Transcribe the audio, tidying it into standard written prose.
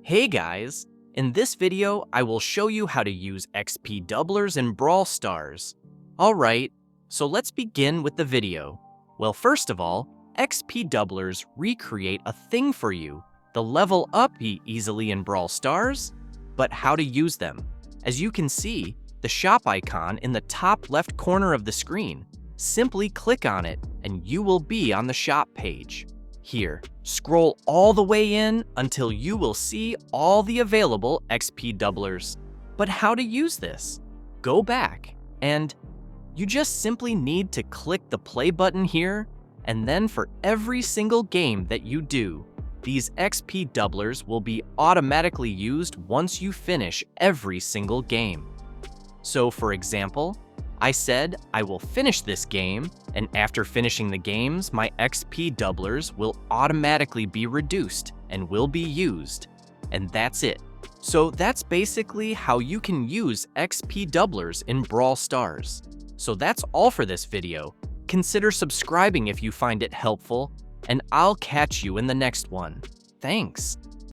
Hey guys! In this video, I will show you how to use XP doublers in Brawl Stars. Alright, so let's begin with the video. Well, first of all, XP doublers recreate a thing for you, the level up easily in Brawl Stars. But how to use them? As you can see, the shop icon in the top left corner of the screen. Simply click on it and you will be on the shop page. Here, scroll all the way in until you will see all the available XP doublers. But how to use this? Go back and you just simply need to click the play button here, and then for every single game that you do, these XP doublers will be automatically used once you finish every single game. So for example, I said I will finish this game, and after finishing the games, my XP doublers will automatically be reduced and will be used. And that's it. So that's basically how you can use XP doublers in Brawl Stars. So that's all for this video. Consider subscribing if you find it helpful, and I'll catch you in the next one. Thanks.